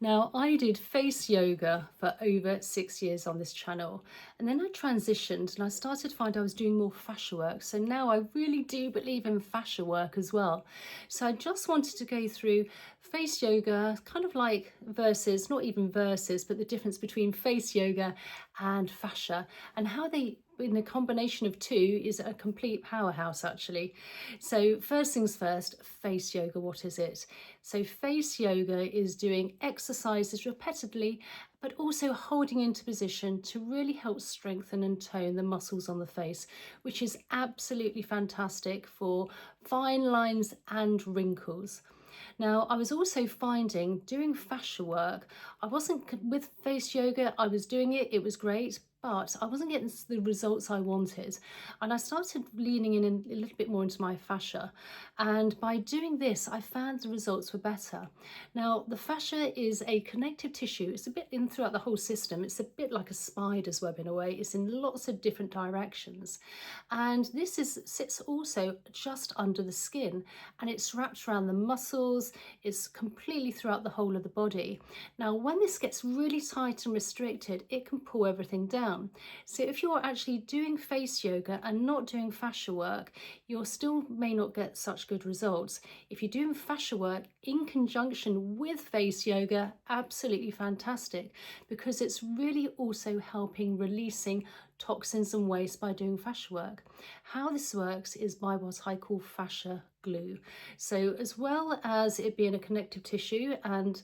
Now, I did face yoga for over 6 years on this channel, and then I transitioned and I started to find I was doing more fascia work. So now I really do believe in fascia work as well. So I just wanted to go through face yoga, kind of like versus, not even versus, but the difference between face yoga and fascia, and how they, in a combination of two, is a complete powerhouse actually. So first things first, face yoga, what is it? So face yoga is doing exercises repeatedly, but also holding into position to really help strengthen and tone the muscles on the face, which is absolutely fantastic for fine lines and wrinkles. Now, I was also finding doing fascia work, I wasn't with face yoga, I was doing it, it was great, but I wasn't getting the results I wanted. And I started leaning in a little bit more into my fascia. And by doing this, I found the results were better. Now, the fascia is a connective tissue. It's a bit in throughout the whole system. It's a bit like a spider's web in a way. It's in lots of different directions. And this sits also just under the skin, and it's wrapped around the muscles. It's completely throughout the whole of the body. Now, when this gets really tight and restricted, it can pull everything down. So if you're actually doing face yoga and not doing fascia work, you still may not get such good results. If you're doing fascia work in conjunction with face yoga, absolutely fantastic, because it's really also helping releasing toxins and waste by doing fascia work. How this works is by what I call fascia glue. So as well as it being a connective tissue and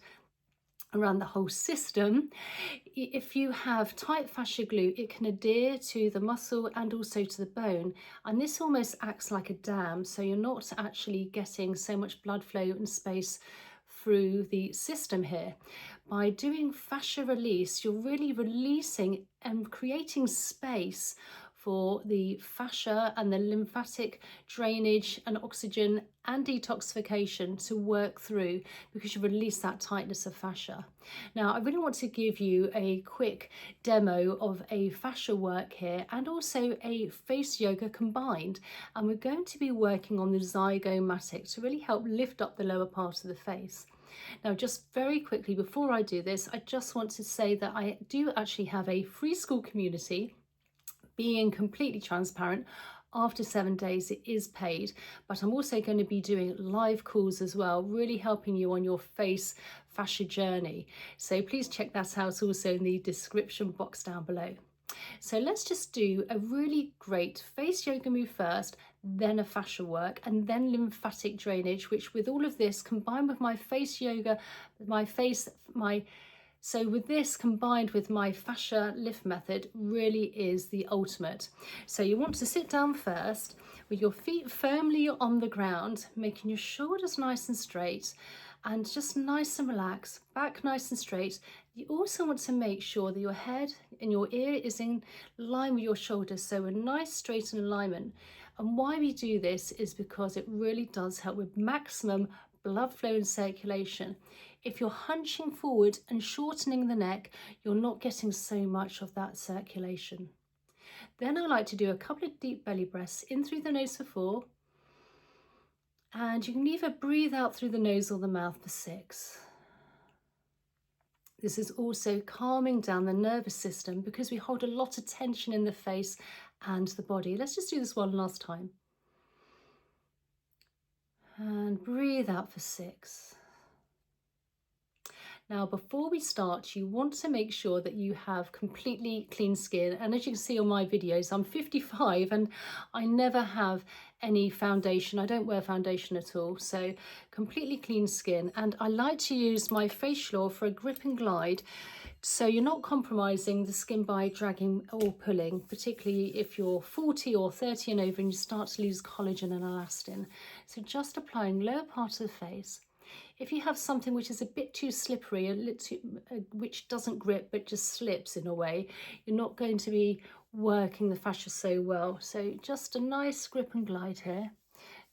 around the whole system, if you have tight fascia glue, it can adhere to the muscle and also to the bone, and this almost acts like a dam, so you're not actually getting so much blood flow and space through the system here. By doing fascia release, you're really releasing and creating space for the fascia and the lymphatic drainage and oxygen and detoxification to work through, because you release that tightness of fascia. Now, I really want to give you a quick demo of a fascia work here and also a face yoga combined, and we're going to be working on the Zygomatic to really help lift up the lower part of the face. Now, just very quickly before I do this, I just want to say that I do actually have a free school community. Being completely transparent, after 7 days it is paid, but I'm also going to be doing live calls as well, really helping you on your face fascia journey. So please check that out also in the description box down below. So let's just do a really great face yoga move first, then a fascia work, and then lymphatic drainage, which with all of this combined with my face yoga, so with this combined with my Fascia Lift Method really is the ultimate. So you want to sit down first with your feet firmly on the ground, making your shoulders nice and straight and just nice and relaxed, back nice and straight. You also want to make sure that your head and your ear is in line with your shoulders, so a nice straight alignment. And why we do this is because it really does help with maximum blood flow and circulation. If you're hunching forward and shortening the neck, you're not getting so much of that circulation. Then I like to do a couple of deep belly breaths in through the nose for 4, and you can either breathe out through the nose or the mouth for 6. This is also calming down the nervous system because we hold a lot of tension in the face and the body. Let's just do this one last time. And breathe out for 6. Now, before we start, you want to make sure that you have completely clean skin. And as you can see on my videos, I'm 55 and I never have any foundation. I don't wear foundation at all. So completely clean skin. And I like to use my facial oil for a grip and glide, so you're not compromising the skin by dragging or pulling, particularly if you're 40 or 30 and over and you start to lose collagen and elastin. So just applying lower part of the face. If you have something which is a bit too slippery, which doesn't grip but just slips in a way, you're not going to be working the fascia so well. So just a nice grip and glide here.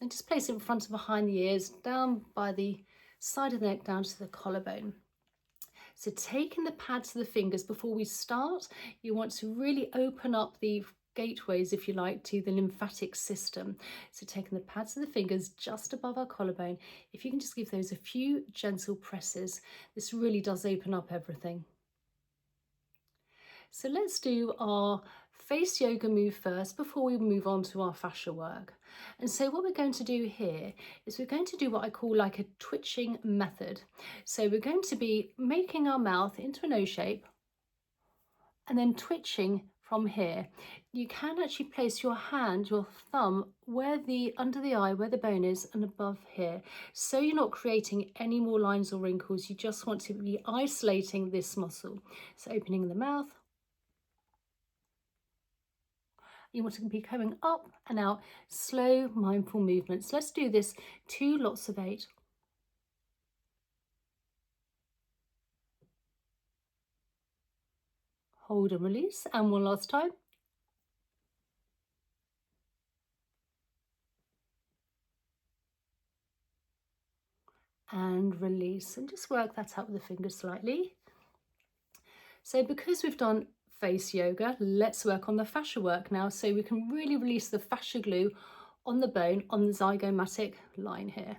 And just place it in front and behind the ears, down by the side of the neck, down to the collarbone. So taking the pads of the fingers before we start, you want to really open up the gateways, if you like, to the lymphatic system. So taking the pads of the fingers just above our collarbone, if you can just give those a few gentle presses, this really does open up everything. So let's do our face yoga move first before we move on to our fascia work. And so what we're going to do here is we're going to do what I call like a twitching method. So we're going to be making our mouth into an O shape and then twitching from here. You can actually place your hand, your thumb, where under the eye, where the bone is, and above here. So you're not creating any more lines or wrinkles. You just want to be isolating this muscle. So opening the mouth. You want to be coming up and out, slow, mindful movements. Let's do this 2 lots of 8. Hold and release, and one last time. And release, and just work that out with the fingers slightly. So because we've done face yoga, let's work on the fascia work now, so we can really release the fascia glue on the bone, on the zygomatic line here.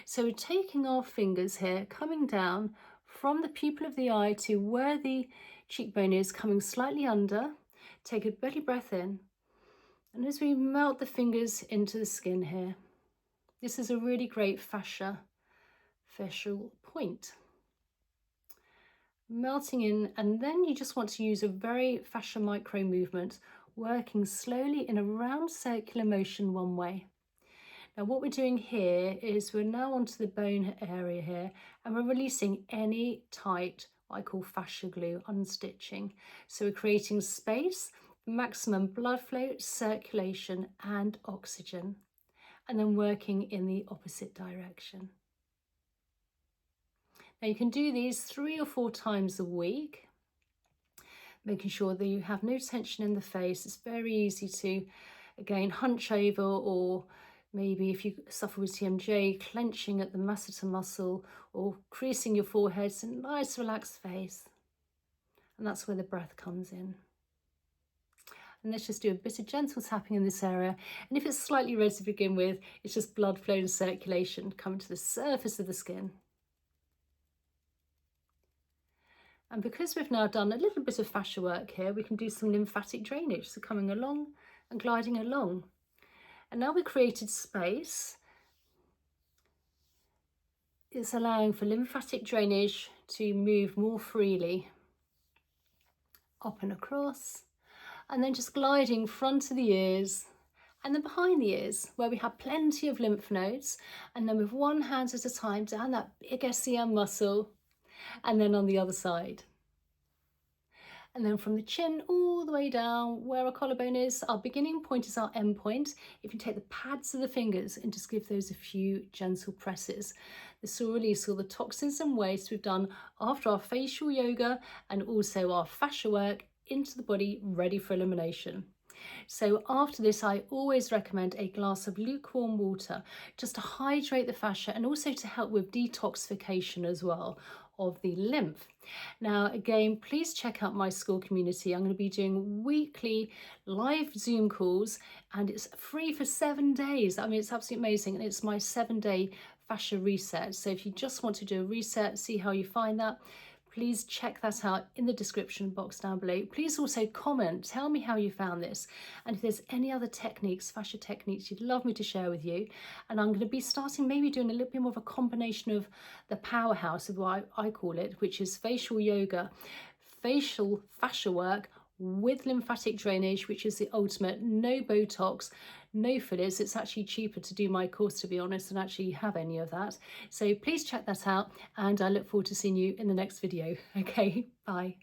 So we're taking our fingers here, coming down from the pupil of the eye to where the cheekbone is, coming slightly under. Take a belly breath in, and as we melt the fingers into the skin here, this is a really great fascial point. Melting in, and then you just want to use a very fascia micro movement, working slowly in a round circular motion one way. Now what we're doing here is we're now onto the bone area here, and we're releasing any tight, what I call fascia glue, unstitching. So we're creating space, maximum blood flow, circulation and oxygen, and then working in the opposite direction. Now you can do these 3 or 4 times a week, making sure that you have no tension in the face. It's very easy to, again, hunch over, or maybe if you suffer with TMJ, clenching at the masseter muscle or creasing your forehead. It's a nice relaxed face. And that's where the breath comes in. And let's just do a bit of gentle tapping in this area. And if it's slightly red to begin with, it's just blood flow and circulation coming to the surface of the skin. And because we've now done a little bit of fascia work here, we can do some lymphatic drainage. So coming along and gliding along. And now we've created space. It's allowing for lymphatic drainage to move more freely. Up and across. And then just gliding front of the ears and then behind the ears, where we have plenty of lymph nodes. And then with one hand at a time down that big SCM muscle. And then on the other side. And then from the chin all the way down where our collarbone is, our beginning point is our end point. If you take the pads of the fingers and just give those a few gentle presses, this will release all the toxins and waste we've done after our facial yoga and also our fascia work into the body, ready for elimination. So after this, I always recommend a glass of lukewarm water just to hydrate the fascia and also to help with detoxification as well of the lymph. Now, again, please check out my school community. I'm going to be doing weekly live Zoom calls, and it's free for 7 days. I mean, it's absolutely amazing. And it's my 7-day fascia reset. So if you just want to do a reset, see how you find that, please check that out in the description box down below. Please also comment, tell me how you found this. And if there's any other techniques, fascia techniques you'd love me to share with you. And I'm going to be starting maybe doing a little bit more of a combination of the Powerhouse, of what I call it, which is facial yoga, facial fascia work with lymphatic drainage, which is the ultimate. No Botox, no fillers. It's actually cheaper to do my course, to be honest, and actually have any of that. So please check that out, and I look forward to seeing you in the next video. Okay, bye.